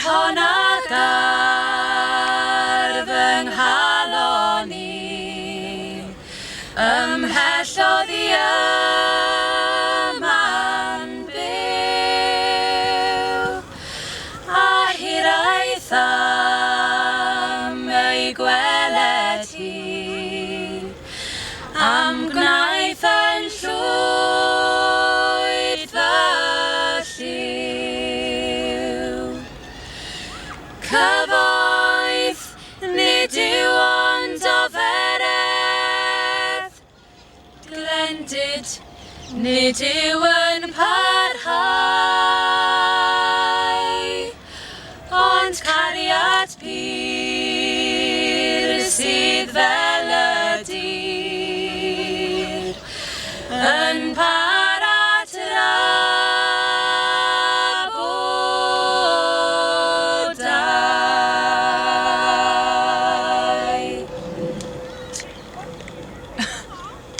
hon ag ar fy nghalon i, ymhell oddi yma'n byw, a hiraeth am ei gweled hi, am gwnaeth yn llwyd fy lliw. Cyfoeth nid yw ond oferedd, glendid nid yw yn